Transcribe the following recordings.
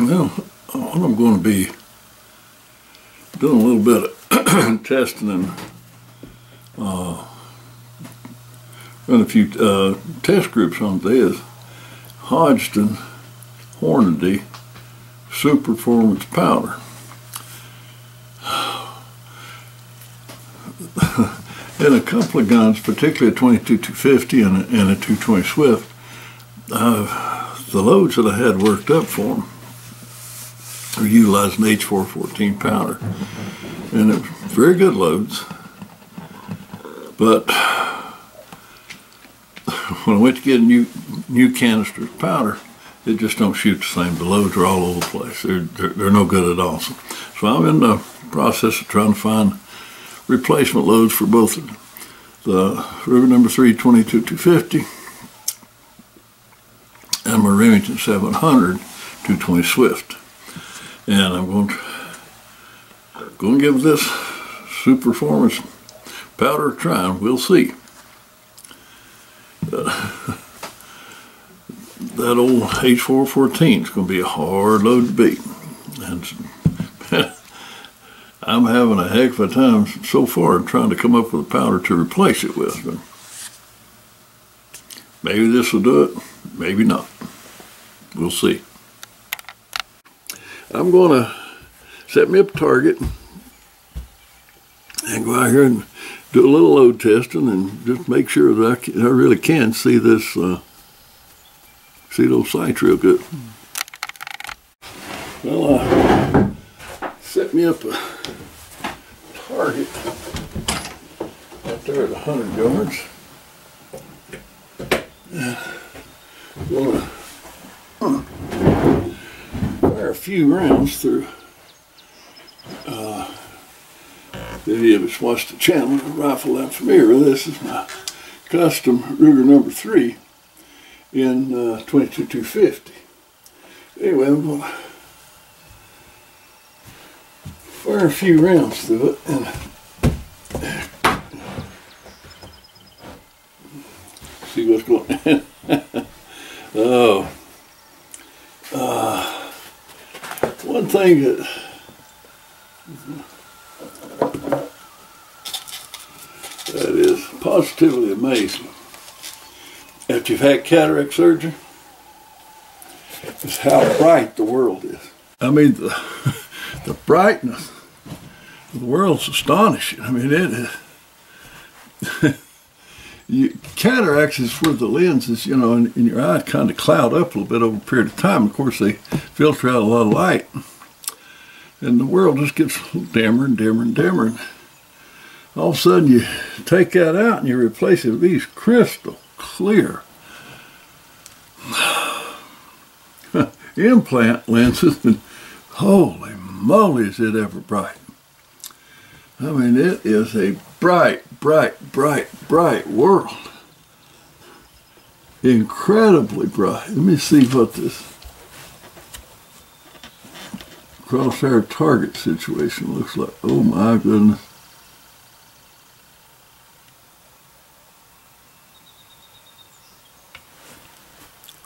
Well, what I'm going to be doing a little bit of testing and run a few test groups on this Hodgson Hornady Superformance powder. In a couple of guns, particularly a 22-250 and a 220 Swift, the loads that I had worked up for them were utilizing H414 powder, and it was very good loads. But when I went to get new canisters of powder, it just don't shoot the same. The loads are all over the place. They're no good at all. So I'm in the process of trying to find replacement loads for both the Ruger No. 3 22-250 and my Remington 700 220 Swift. And I'm going to give this Superformance powder a try, and we'll see. That old H414 is going to be a hard load to beat. And I'm having a heck of a time so far trying to come up with a powder to replace it with. But maybe this will do it, maybe not. We'll see. I'm going to set me up a target and go out here and do a little load testing and just make sure that I really can see this, see those sights real good. Well, set me up a target out there at 100 yards. Going to fire a few rounds through. If any of us watched the channel, the rifle I'm familiar with, this is my custom Ruger No. 3 in 22-250. Anyway, I'm going to fire a few rounds through it and see what's going on. Oh, one thing that is positively amazing after you've had cataract surgery is how bright the world is. I mean, the brightness of the world's astonishing. I mean, it is. Cataracts is where the lenses, you know, in your eye kind of cloud up a little bit over a period of time. Of course, they filter out a lot of light. And the world just gets dimmer and dimmer and dimmer. And all of a sudden, you take that out and you replace it with these crystal clear implant lenses. And holy moly, is it ever bright. I mean, it is a bright, bright, bright, bright world. Incredibly bright. Let me see what this crosshair target situation looks like. Oh my goodness.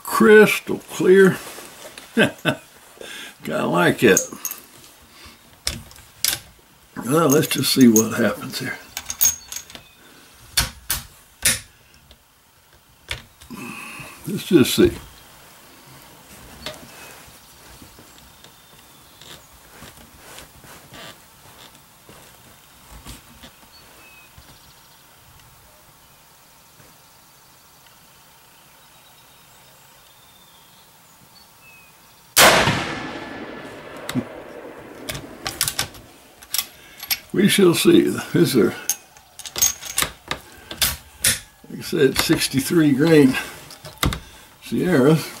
Crystal clear. Kind of like it. Well, let's just see what happens here. Let's just see. We shall see. These are, like I said, 63 grain Sierras.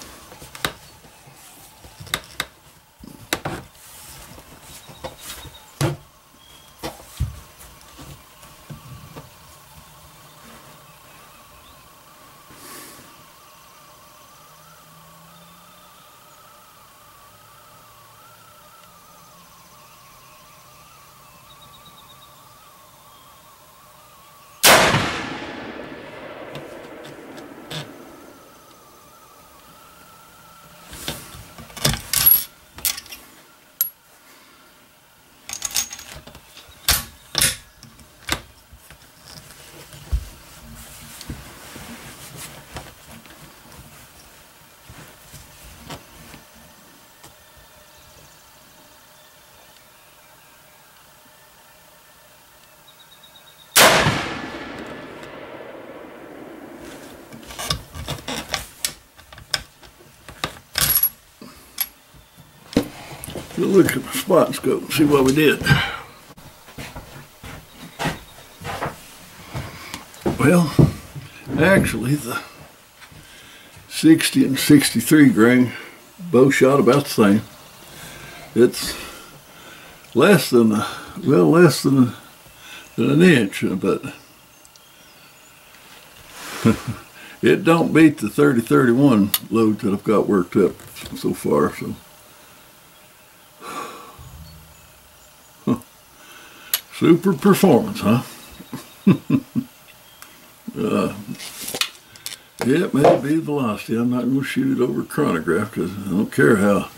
We'll look at the spot scope and see what we did. Well, actually the 60 and 63 grain both shot about the same. It's less than an inch, but it don't beat the 30-31 load that I've got worked up so far. So super performance, huh? It may be velocity. I'm not going to shoot it over chronograph because I don't care how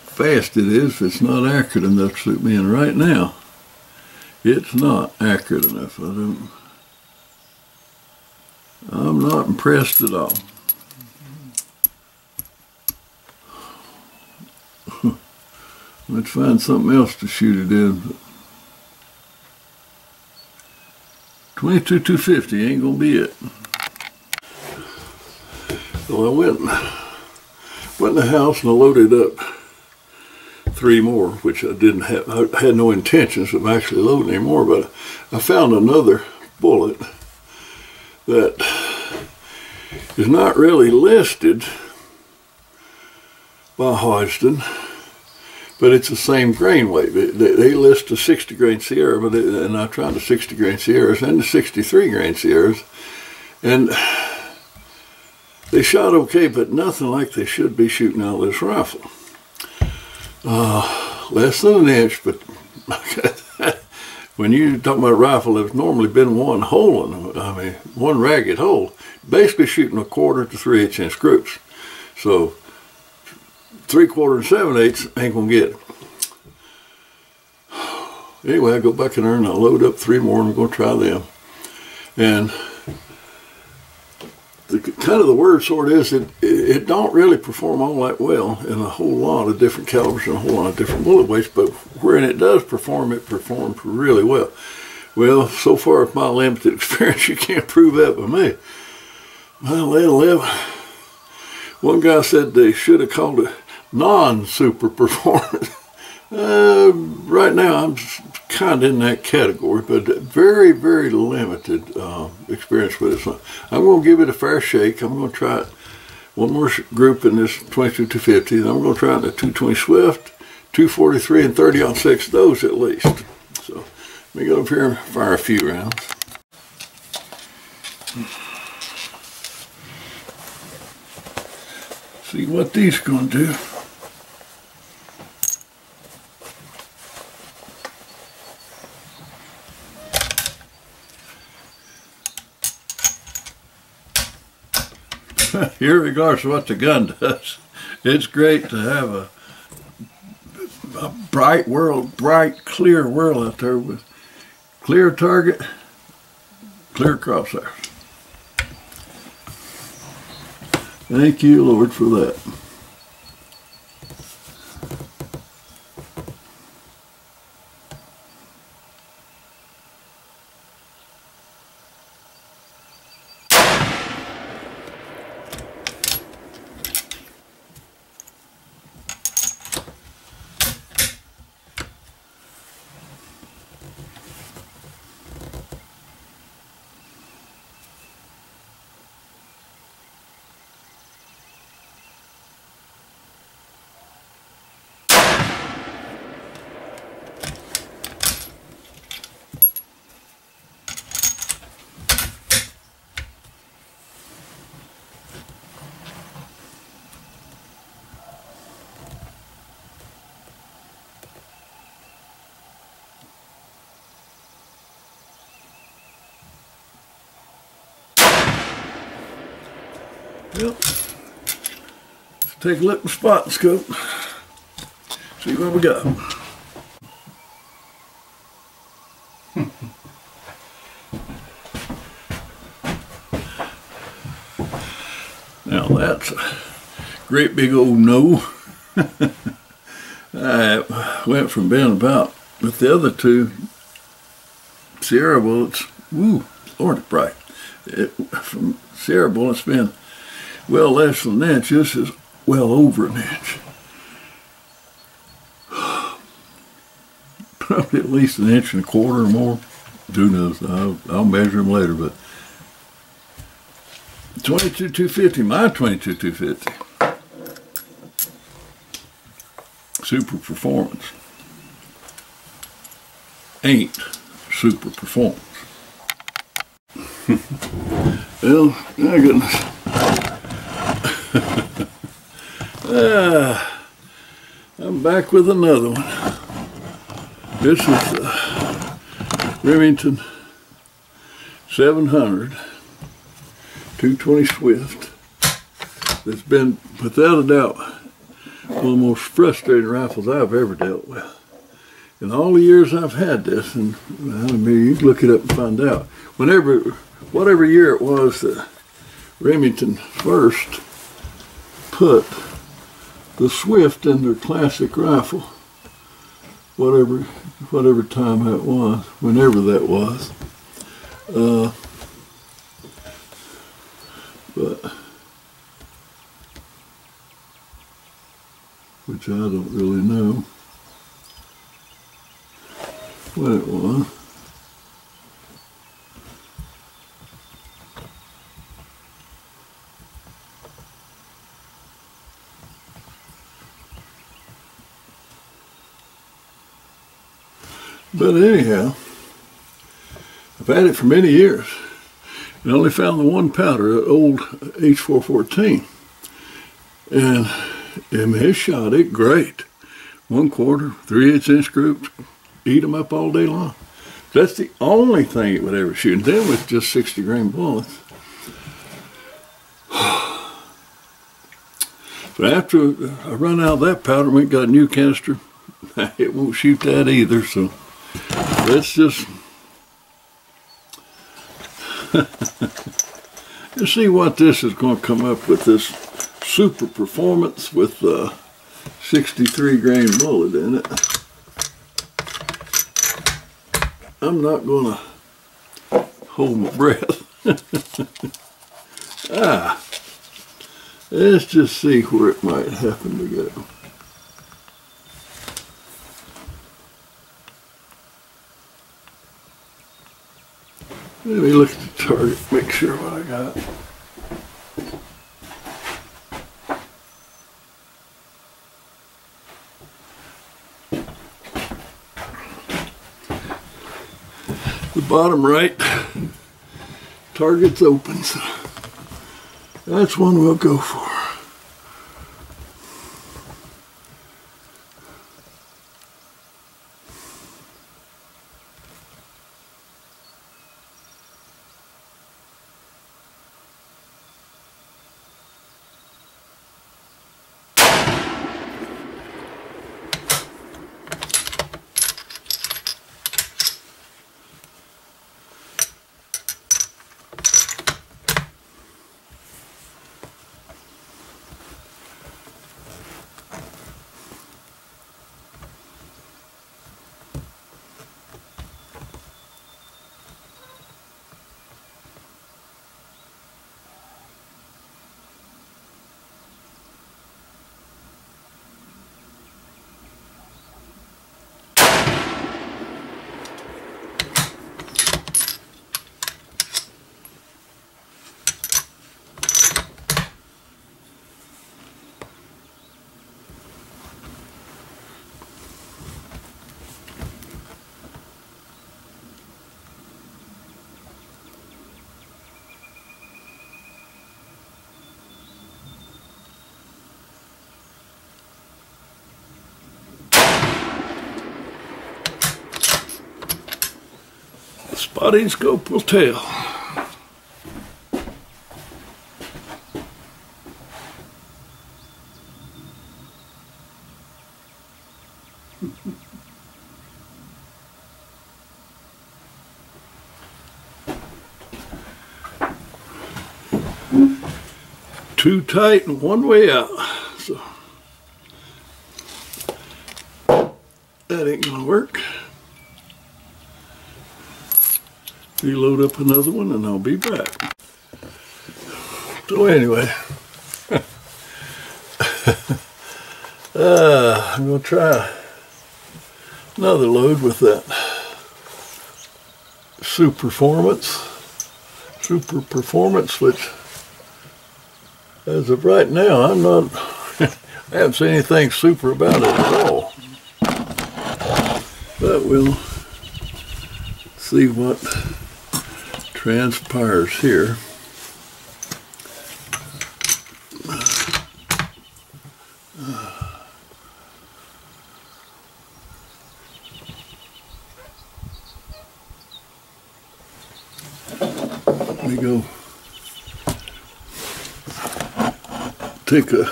fast it is if it's not accurate enough to suit me. And right now, it's not accurate enough. I'm not impressed at all. Let's find something else to shoot it in. 22-250 ain't gonna be it. So I went in the house and I loaded up 3 more, which I didn't have. I had no intentions of actually loading any more, but I found another bullet that is not really listed by Hodgson, but it's the same grain weight. They list the 60 grain Sierra, and I tried the 60 grain Sierras and the 63 grain Sierras, and they shot okay, but nothing like they should be shooting out of this rifle. Less than an inch, but when you talk about a rifle, there's normally been one hole in them. I mean, one ragged hole. Basically shooting a 1/4 to 3/8 inch groups. So 3/4 and 7/8 ain't gonna get it. Anyway, I go back in there and I load up 3 more and I'm gonna try them. And kind of the word sort is it don't really perform all that well in a whole lot of different calibers and a whole lot of different bullet weights, but wherein it does perform, it performs really well. Well, so far with my limited experience, you can't prove that with me. Well, they'll live. One guy said they should have called it non-super performance. Right now I'm kind of in that category, but very, very limited experience with it. So I'm going to give it a fair shake. I'm going to try it one more group in this 22-250. Then I'm going to try it in the 220 Swift, 243 and 30-06, those at least. So let me go up here and fire a few rounds. See what these are going to do. Irregardless of what the gun does, it's great to have a bright, clear world out there with clear target, clear crosshairs. Thank you, Lord, for that. Well, let's take a look at the spot scope, see what we got. Now that's a great big old no. I went from being about, with the other 2 Sierra bullets, woo, Lord, it's bright. From Sierra bullets being well less than an inch, this is well over an inch. probably at least 1.25 inches or more. Who knows? I'll measure them later, but 22,250, my 22,250. Superformance ain't Superformance. Well, my goodness. I'm back with another one. This is Remington 700 220 Swift. It's been, without a doubt, one of the most frustrating rifles I've ever dealt with. In all the years I've had this, and I mean, you can look it up and find out. Whatever year it was that Remington first put the Swift in their classic rifle, whatever time that was, whenever that was, but which I don't really know when it was. But anyhow, I've had it for many years and only found the one powder, an old H414. And it shot it great. 1/4, 3/8 inch groups, eat them up all day long. That's the only thing it would ever shoot. And then with just 60 grain bullets. But after I run out of that powder, we got a new canister. It won't shoot that either, so let's just let's see what this is going to come up with, this Superformance with 63 grain bullet in it. I'm not going to hold my breath. Let's just see where it might happen to go. Let me look at the target, make sure what I got. The bottom right, target's open, so that's one we'll go for. Spotting scope will tell. Too tight and one way out, so that ain't gonna work. Reload up another one and I'll be back. So anyway, I'm gonna try Another load with that Superformance, which as of right now, I'm not, I haven't seen anything super about it at all. But we'll see what transpires here. Let me go take a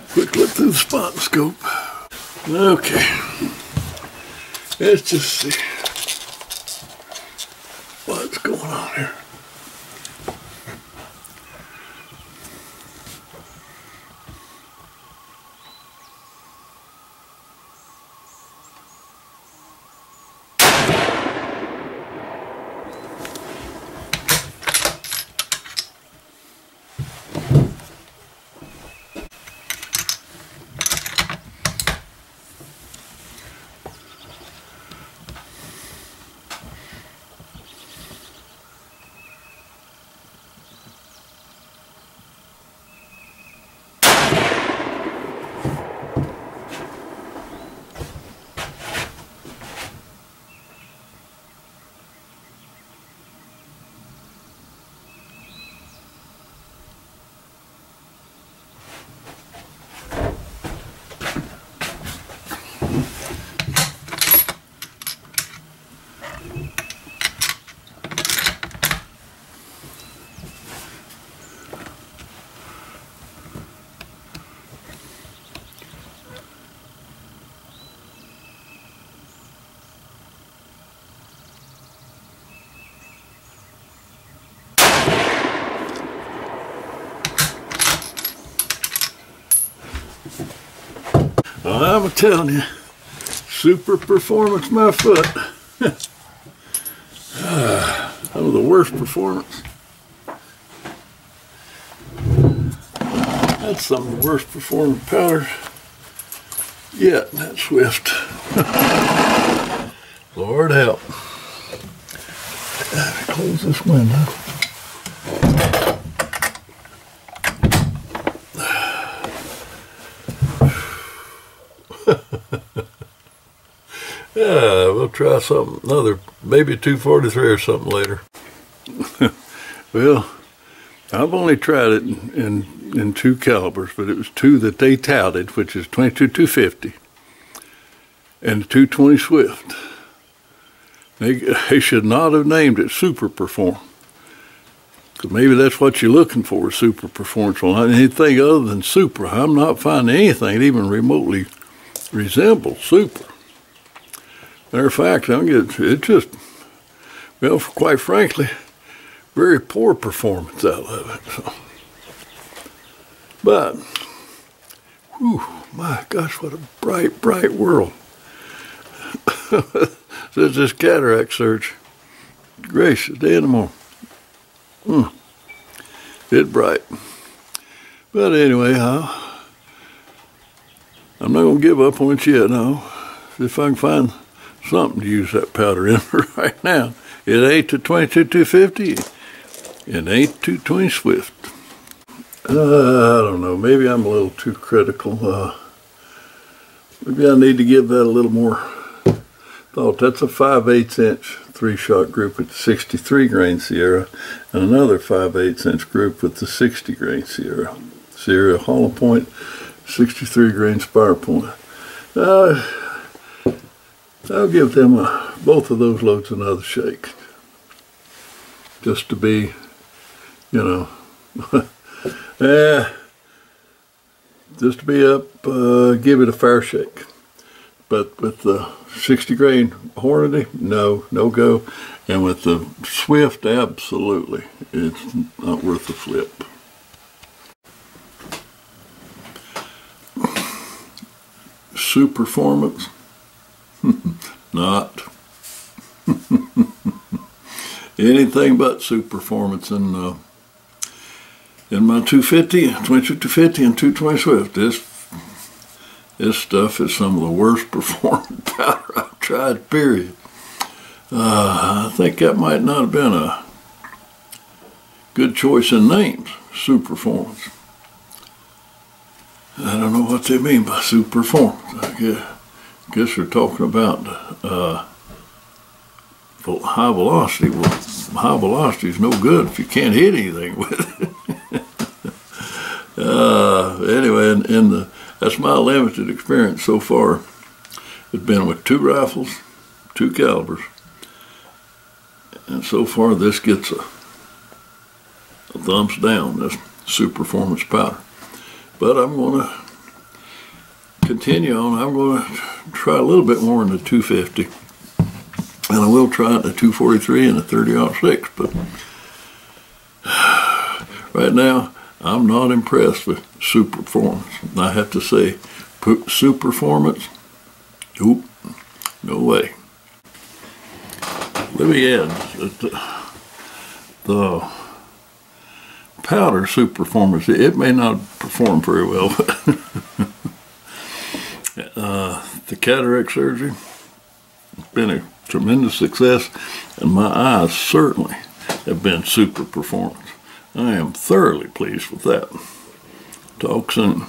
quick look through the spot scope. Okay, let's just see what's going on here. Well, I'm telling you, Superformance my foot. That was the worst performance. That's some of the worst performing powder yet, that Swift. Lord help. Close this window. Yeah, we'll try something, another, maybe 243 or something later. Well, I've only tried it in two calibers, but it was two that they touted, which is 22-250 and the 220 Swift. They should not have named it Superform, because maybe that's what you're looking for, Superformance. Well, anything other than super, I'm not finding anything that even remotely resembles super. Matter of fact, it just, well, quite frankly, very poor performance out of it. So. But, whew, my gosh, what a bright, bright world. Since this cataract surge, gracious, day in the morning. It's bright. But anyway, I'm not going to give up on it yet, no. If I can find something to use that powder in right now. It ain't the 22-250. It ain't 220 Swift. I don't know. Maybe I'm a little too critical. Maybe I need to give that a little more thought. That's a 5/8 inch 3-shot group with the 63 grain Sierra, and another 5/8 inch group with the 60 grain Sierra. Sierra hollow point, 63 grain spire point. I'll give them both of those loads another shake, just to be, you know, just to be up, give it a fair shake. But with the 60 grain Hornady, no go. And with the Swift, absolutely, it's not worth the flip. Superformance. Not anything but Superformance in my 250, 22-250 and 220 Swift. This stuff is some of the worst performing powder I've tried, period. I think that might not have been a good choice in names, Superformance. I don't know what they mean by Superformance. I guess they're talking about high velocity. Well, high velocity is no good if you can't hit anything with it. Anyway, that's my limited experience so far. It's been with 2 rifles, 2 calibers, and so far this gets a thumbs down, this Superformance powder. But I'm going to continue on. I'm going to try a little bit more in the 250, and I will try it in the 243 and the 30-06. But right now, I'm not impressed with Superformance. I have to say, Superformance, nope, no way. Let me add that the powder Superformance, it may not perform very well, but the cataract surgery has been a tremendous success, and my eyes certainly have been Superformance. I am thoroughly pleased with that. Talk soon.